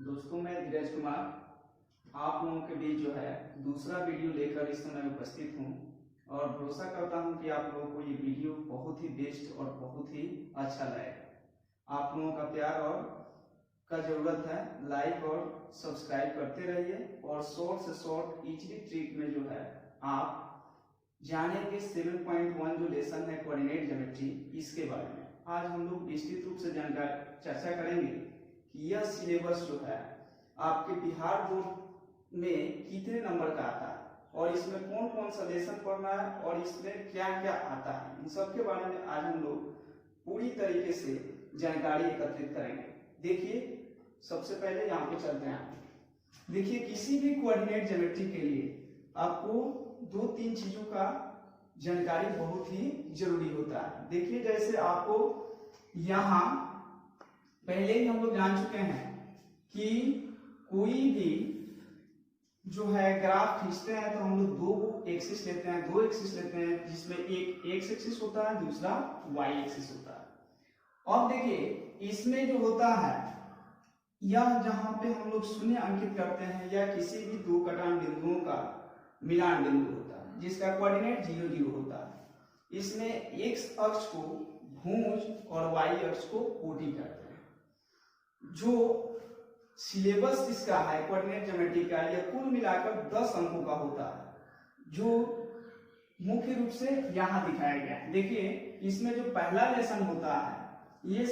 दोस्तों, मैं धीरज कुमार आप लोगों के बीच जो है दूसरा वीडियो लेकर इस समय उपस्थित हूँ और भरोसा करता हूँ कि आप लोगों को ये वीडियो बहुत ही बेस्ट और बहुत ही अच्छा लगेगा। आप लोगों का प्यार और का जरूरत है। लाइक और सब्सक्राइब करते रहिए और शॉर्ट से शॉर्ट इजली ट्रिक में जो है आप जानेंगे 7.1 जो लेसन है कोऑर्डिनेट ज्योमेट्री, इसके बारे में आज हम लोग विस्तृत रूप से जानकारी चर्चा करेंगे कि यह सिलेबस जो है आपके बिहार बोर्ड में कितने नंबर का आता है और इसमें कौन कौन सा लेसन पढ़ना है और इसमें क्या क्या आता है, इन सब के बारे में आज हम लोग पूरी तरीके से जानकारी एकत्रित करेंगे। देखिए, सबसे पहले यहाँ पे चलते हैं। देखिए, किसी भी कोऑर्डिनेट ज्योमेट्री के लिए आपको दो तीन चीजों का जानकारी बहुत ही जरूरी होता है। देखिए, जैसे आपको यहाँ पहले ही हम लोग जान चुके हैं कि कोई भी जो है ग्राफ खींचते हैं तो हम लोग दो एक्सिस लेते हैं, जिसमें एक एक्स एक्सिस होता है, दूसरा वाई एक्सिस होता है। अब देखिए, इसमें जो होता है यह जहां पे हम लोग शून्य अंकित करते हैं या किसी भी दो कटान बिंदुओं का मिलान बिंदु होता है जिसका कोऑर्डिनेट 0 0 होता है। इसमें एक्स अक्ष को भुज और वाई अक्ष को कोटि करते हैं। जो सिलेबस इसका है कोऑर्डिनेट ज्योमेट्री का, यह कुल मिलाकर 10 अंकों का होता है, जो मुख्य रूप से यहाँ दिखाया गया है। देखिए, इसमें जो पहला लेसन होता है ये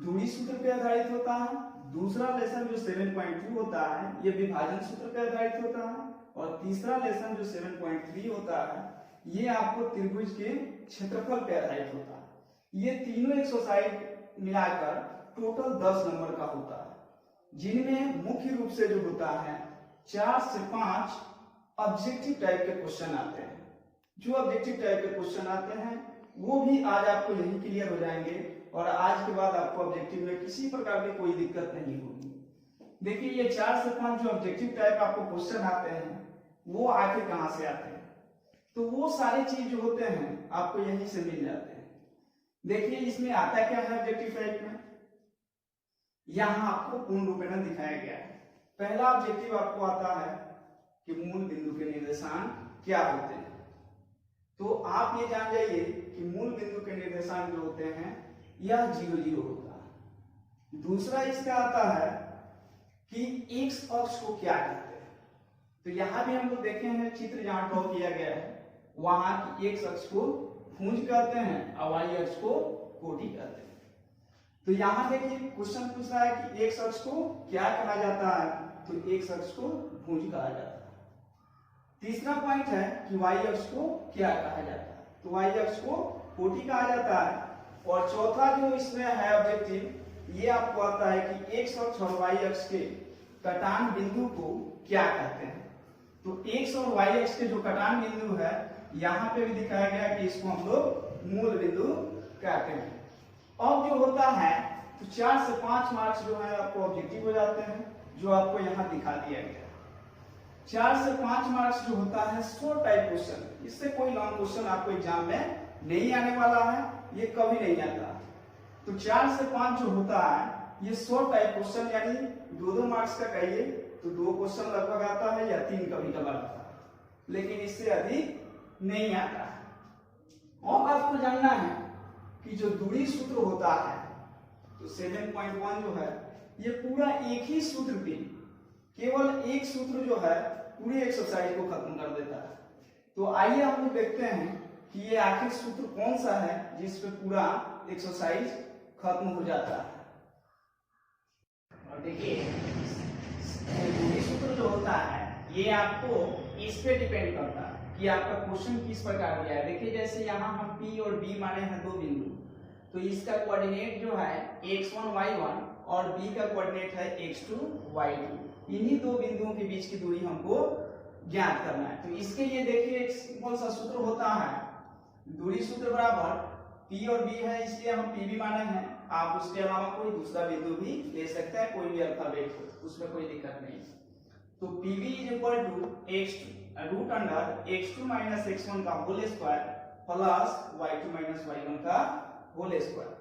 दूरी सूत्र पे आधारित होता है, दूसरा लेसन जो 7.2 होता है ये विभाजन सूत्र पे आधारित होता है और तीसरा लेसन जो 7.3 होता है ये आपको त्रिभुज के क्षेत्रफल पे आधारित होता है। ये तीनों एक्सरसाइज मिलाकर टोटल 10 नंबर का होता है, जिनमें मुख्य रूप से जो होता है 4 से 5 ऑब्जेक्टिव टाइप के क्वेश्चन आते हैं। जो ऑब्जेक्टिव टाइप के क्वेश्चन आते हैं वो भी आज आपको यही क्लियर हो जाएंगे और आज के बाद आपको ऑब्जेक्टिव में किसी प्रकार की कोई दिक्कत नहीं होगी। देखिए, ये 4 से 5 जो ऑब्जेक्टिव टाइप आपको क्वेश्चन आते हैं वो आखिर कहां से आते हैं, तो वो सारी चीज जो होते हैं आपको यहीं से मिल जाते हैं। देखिए, इसमें आता क्या है ऑब्जेक्टिव टाइप में, यहाँ आपको पूर्ण रूपेण दिखाया गया है। पहला ऑब्जेक्टिव आपको आता है कि मूल बिंदु के निर्देशांक क्या होते हैं, तो आप ये जान जाइए कि मूल बिंदु के निर्देशांक जो होते हैं यह 0 0 होता है। दूसरा इसका आता है कि एक्स अक्ष को क्या कहते हैं, तो यहाँ भी हम लोग देखे हैं चित्र जहां ड्रॉ किया गया है वहां की एक्स अक्ष को भुज कहते हैं और वाई अक्ष को कोटि कहते हैं। तो यहाँ देखिए, क्वेश्चन पूछ रहा है कि एक्स अक्ष को क्या कहा जाता है, तो एक्स अक्ष को भुज कहा जाता है। तीसरा पॉइंट है कि वाई अक्ष को क्या कहा जाता है, तो वाई अक्ष को कोटि कहा जाता है। और चौथा जो इसमें है ऑब्जेक्टिव, ये आपको आता है कि एक्स अक्ष और वाई अक्ष के कटान बिंदु को क्या कहते हैं। तो एक्स और वाई अक्ष के जो कटान बिंदु है यहाँ पे भी दिखाया गया कि इसको हम लोग मूल बिंदु कहते हैं। अब जो होता है तो 4 से 5 मार्क्स जो है आपको ऑब्जेक्टिव हो जाते हैं, जो आपको यहाँ दिखा दिया गया है। 4 से 5 मार्क्स जो होता है शॉर्ट टाइप क्वेश्चन, इससे कोई लॉन्ग क्वेश्चन आपको एग्जाम में नहीं आने वाला है, ये कभी नहीं आता। तो 4 से 5 जो होता है ये शॉर्ट टाइप क्वेश्चन, यानी 2-2 मार्क्स का कहिए तो 2 क्वेश्चन लगभग आता है या 3 कभी कभार आता है, लेकिन इससे अधिक नहीं आता है। और आपको जानना है कि जो दूरी सूत्र होता है, तो 7.1 जो है ये पूरा एक ही सूत्र पे, केवल एक सूत्र जो है पूरी एक्सरसाइज को खत्म कर देता है। तो आइए हम लोग देखते हैं कि ये आखिर सूत्र कौन सा है जिस पे पूरा एक्सरसाइज खत्म हो जाता है। और देखिए, दूरी सूत्र जो होता है ये आपको इस पे डिपेंड करता है कि आपका क्वेश्चन किस प्रकार दिया है। देखिए, जैसे यहाँ हम P और B माने हैं दो बिंदु, तो इसका कोऑर्डिनेट जो है x1 y1 और B का कोऑर्डिनेट है x2 y2। इन्हीं दो बिंदुओं के बीच की दूरी हमको ज्ञात करना है। तो इसके लिए देखिए, एक सिंपल सा सूत्र होता है, दूरी सूत्र बराबर P और B है इसलिए हम PB माने हैं। आप उसके अलावा कोई दूसरा बिंदु भी ले सकते हैं, कोई भी अल्फाबेट हो, उसमें कोई दिक्कत नहीं। तो PB is equal to x2 root under x2 minus x1 का whole square plus y2 minus y1 का होल स्क्वायर।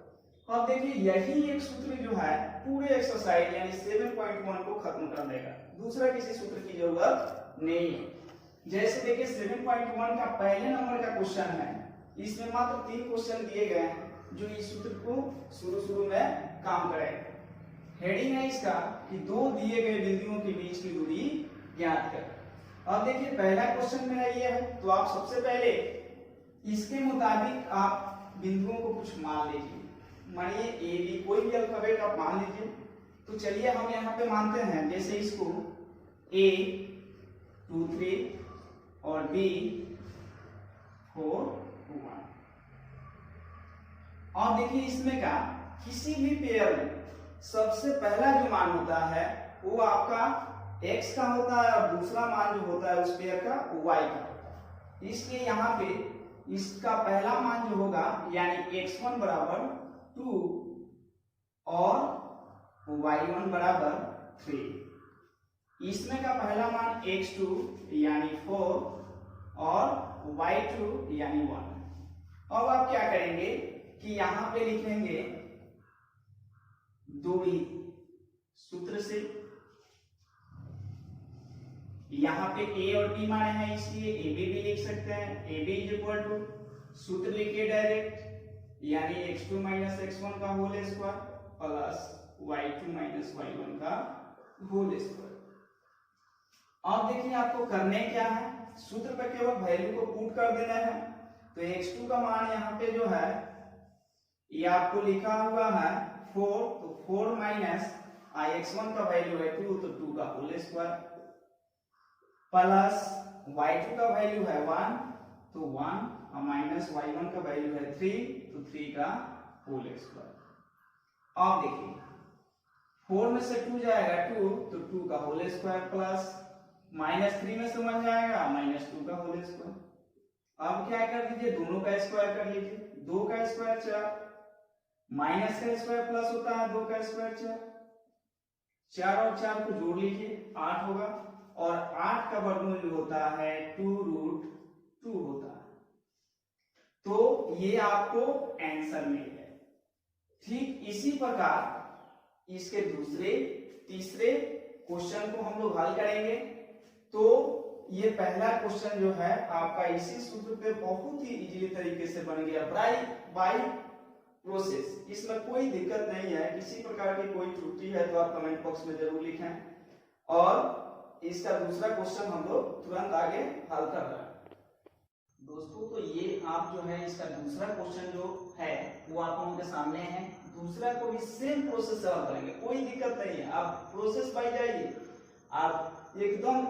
अब देखिए, यही एक सूत्र जो है पूरे एक्सरसाइज यानी 7.1 को खत्म कर देगा। दूसरा किसी सूत्र की जरूरत नहीं है। जैसे देखिए 7.1 का पहले नंबर का क्वेश्चन है, इसमें मात्र 3 क्वेश्चन दिए गए हैं जो इस सूत्र को शुरू में काम करेगा। हेडिंग है इसका कि दो दिए गए बिंदुओं के बीच की दूरी ज्ञात कर। अब देखिए पहला क्वेश्चन मेरा ये है, तो आप सबसे पहले इसके मुताबिक आप बिंदुओं को कुछ मान लीजिए। मानिए ए बी, कोई भी अल्फाबेट आप मान लीजिए। तो चलिए हम यहाँ पे मानते हैं, जैसे इसको A 2 3 और B 4 1। और देखिए इसमें का किसी भी पेयर में सबसे पहला जो मान होता है वो आपका x का होता है और दूसरा मान जो होता है उस पेयर का y का होता है। इसलिए यहाँ पे इसका पहला मान जो होगा यानी x1 बराबर 2 और y1 बराबर 3। इसमें का पहला मान x2 यानी 4 और y2 यानी 1। अब आप क्या करेंगे कि यहाँ पे लिखेंगे दूरी सूत्र से। यहाँ पे a और b माने हैं इसलिए ab भी लिख सकते हैं। ab इज इक्वल टू सूत्र लिखिए डायरेक्ट, यानी x2 माइनस x1 का whole square plus y2 minus y1 का होल स्क्वायर। अब देखिए आपको करने क्या है, सूत्र पे केवल वैल्यू को पुट कर देना है। तो x2 का मान यहाँ पे जो है ये आपको लिखा हुआ है 4, तो 4 माइनस x1 का वैल्यू है 2, तो 2 का होल स्क्वायर प्लस y2 का वैल्यू है 1, तो 1 और माइनस y1 का वैल्यू है 3, तो 3 का होल स्क्वायर। अब देखिए 4 में से 2 जाएगा 2, तो 2 का होल स्क्वायर प्लस माइनस 3 में से 1 जाएगा माइनस 2 का होल स्क्वायर। अब क्या कर दीजिए, दोनों का स्क्वायर कर लीजिए। 2 का स्क्वायर 4, माइनस का स्क्वायर प्लस होता है 2 का स्क्वायर 4, 4 और 4 को जोड़ लीजिए 8 होगा, और 8 का वर्गमूल जो होता है 2√2 होता है। तो ये आपको आंसर मिल गया। ठीक इसी प्रकार इसके दूसरे तीसरे क्वेश्चन को हम लोग हल करेंगे। तो ये पहला क्वेश्चन जो है आपका इसी सूत्र पे बहुत ही इजीली तरीके से बन गया बाय प्रोसेस। इसमें कोई दिक्कत नहीं है। किसी प्रकार की कोई त्रुटि है तो आप कमेंट बॉक्स में जरूर लिखें। और इसका दूसरा क्वेश्चन हम लोग तुरंत आगे हल कर रहे हैं। दोस्तों तो ये आप जो है इसका दूसरा क्वेश्चन जो है वो आप लोगों के सामने है। दूसरा को भी सेम प्रोसेस से हल करेंगे, कोई दिक्कत नहीं है। आप प्रोसेस बाय जाइए, आप एकदम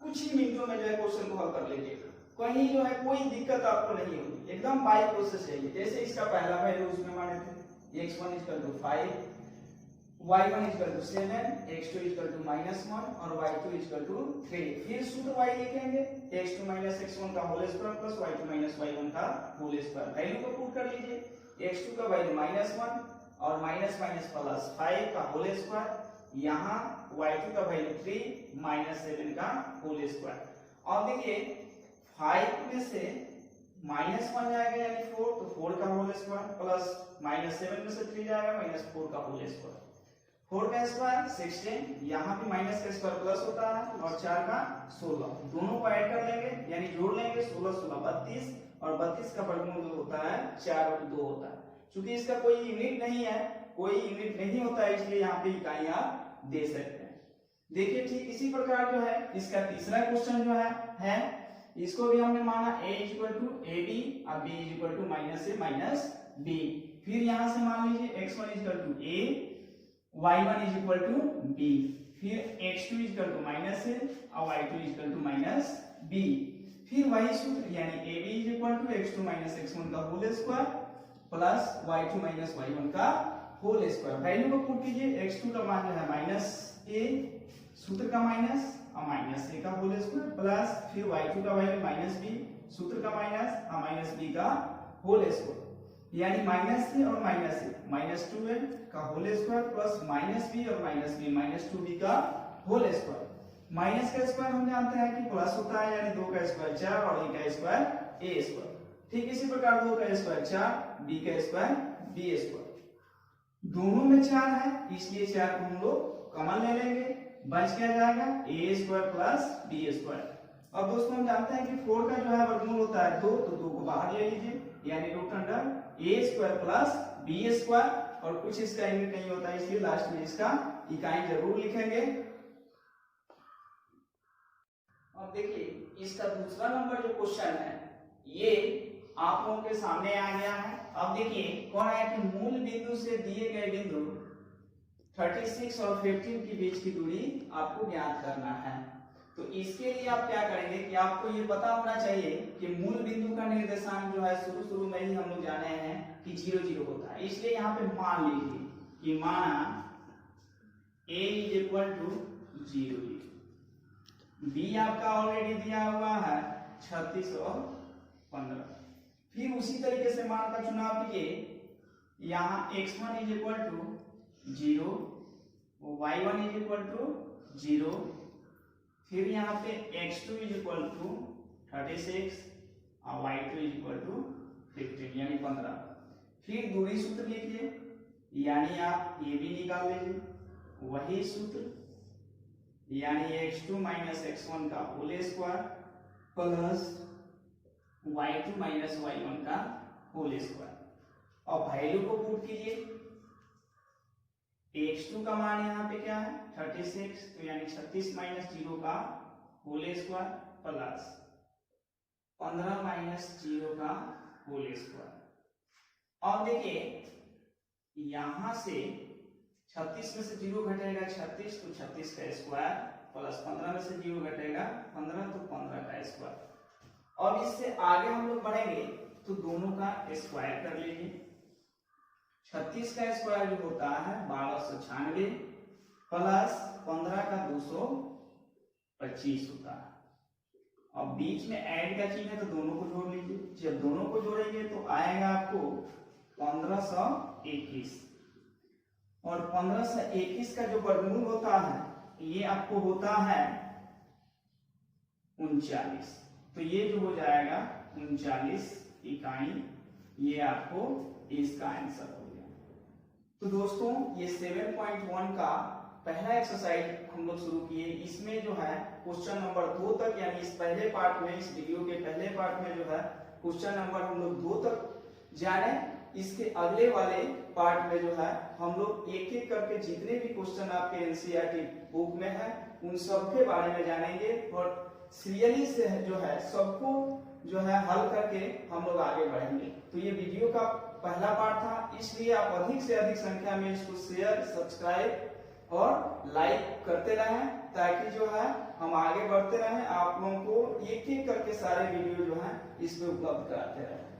कुछ ही मिनटों में जो है क्वेश्चन को हल कर लीजिए। कहीं जो है कोई दिक्कत आपको नहीं होगी, एकदम बाय प्रोसेस है। जैसे इसका पहला वैल्यू उसमें माने थे x1 = 5, y1 = 7, x2 = -1 और y2 = 3। फिर सूत्र y लिखेंगे x2 - x1 का whole square plus y2 - y1 का होल स्क्वायर। वैल्यू को पुट कर लीजिए, x2 का वैल्यू -1 और माइनस प्लस 5 का होल स्क्वायर, यहाँ y2 का वैल्यू 3 -7 का होल स्क्वायर। अब देखिए 5 में से -1 जाएगा यानी 4, तो 4 का होल स्क्वायर प्लस -7 में से 3 जाएगा -4 का होल स्क्वायर। 4 का स्क्वायर 16, यहाँ भी माइनस का स्क्वायर प्लस होता है, और 4 का 16, दोनों को ऐड कर लेंगे यानी जोड़ लेंगे। 16 16 32, और 32 का वर्गमूल जो होता है 4 और 2 होता है। क्योंकि इसका कोई यूनिट नहीं है, कोई यूनिट नहीं होता है, इसलिए यहाँ पे इकाई आप दे सकते हैं। देखिए ठीक इसी प्रकार जो है इसका तीसरा क्वेश्चन जो है इसको भी हमने माना a = ab और b = -a - b। फिर यहाँ से मान लीजिए x1 = a, y1 = b, फिर x2 = -a और y2 = -b। फिर वही सूत्र यानी ab = x2 - x1 का whole square plus y2 - y1 का होल स्क्वायर। वैल्यू को पुट कीजिए, x2 का मान जो है -a, सूत्र का माइनस और -a का होल स्क्वायर प्लस फिर y2 का वैल्यू -b, सूत्र का माइनस और -b का होल स्क्वायर, यानी -a और -a -2a का होल स्क्वायर प्लस -b और -b -2b का होल स्क्वायर। माइनस का स्क्वायर हम जानते हैं कि प्लस होता है, यानी 2 का स्क्वायर 4 और a का स्क्वायर a स्क्वायर। ठीक इसी प्रकार 2 का स्क्वायर 4, b का स्क्वायर b स्क्वायर। दोनों में 4 है इसलिए 4 को हम लोग कॉमन ले लेंगे, बच क्या जाएगा ए स्क्वायर प्लस बी स्क्वायर। अब दोस्तों हम जानते हैं कि 4 का जो है वर्गमूल होता है 2, तो 2 को बाहर ले लीजिए, यानी रूट अंडर ए स्क्वायर प्लस बी स्क्वायर, और कुछ इसका यूनिट नहीं होता है इसलिए लास्ट में इसका इकाई जरूर लिखेंगे। अब देखिए इसका दूसरा नंबर जो क्वेश्चन है ये आप लोगों के सामने आ गया है। अब देखिए कौन है कि मूल बिंदु से दिए गए बिंदु 36 और 15 के बीच की दूरी आपको ज्ञात करना है। तो इसके लिए आप क्या करेंगे कि आपको ये पता होना चाहिए कि मूल बिंदु का निर्देशांक जो है शुरू में ही हम लोग जाने हैं कि 0 0 होता है, इसलिए यहाँ पे मान लीजिए कि माना a = 0, b आपका ऑलरेडी दिया हुआ है 36 और 15। फिर उसी तरीके से मान का चुनाव कीजिए, यहाँ x1 = 0, y1 = 0, फिर यहाँ पे x2 = 36 और y2 = 15 यानी 15। फिर दूरी सूत्र लिखिए, यानी आप ये भी निकाल लीजिए, वही सूत्र यानी x2 - x1 का whole square plus y2 - y1 का होल स्क्वायर। अब वैल्यू को पुट कीजिए, x2 का मान यहाँ पे क्या है 36, तो यानी 36 - 0 का होल स्क्वायर प्लस 15 - 0 का होल स्क्वायर। अब देखिए यहां से 36 में से 0 घटेगा 36, तो 36 का स्क्वायर प्लस 15 में से 0 घटेगा 15, तो 15 का स्क्वायर। अब इससे आगे हम लोग बढ़ेंगे तो दोनों का स्क्वायर कर लीजिए। 36 का स्क्वायर जो होता है 1296 प्लस 15 का 225 होता है। अब बीच में ऐड का चिन्ह है तो दोनों को जोड़ लीजिए, जब दोनों को जोड़ेंगे तो आएगा आपको 1521, और 1521 का जो वर्गमूल होता है ये आपको होता है 39, तो ये जो हो जाएगा 39 इकाई, ये आपको इसका आंसर हो गया। तो दोस्तों ये 7.1 का पहला एक्सरसाइज हम लोग शुरू किए, इसमें जो है क्वेश्चन नंबर 2 तक, यानी इस पहले पार्ट में, इस वीडियो के पहले पार्ट में जो है क्वेश्चन नंबर हम लोग 2 तक जाने। इसके अगले वाले पार्ट में जो है हम लोग एक एक करके जितने भी क्वेश्चन आपके एनसीईआरटी बुक में है उन सब के बारे में जानेंगे, और सीरियली से जो है सबको जो है हल करके हम लोग आगे बढ़ेंगे। तो ये वीडियो का पहला पार्ट था, इसलिए आप अधिक से अधिक संख्या में इसको शेयर, सब्सक्राइब और लाइक करते रहें, ताकि जो है हम आगे बढ़ते रहें, आप लोगों को एक एक करके सारे वीडियो जो है इसमें उपलब्ध कराते रहें।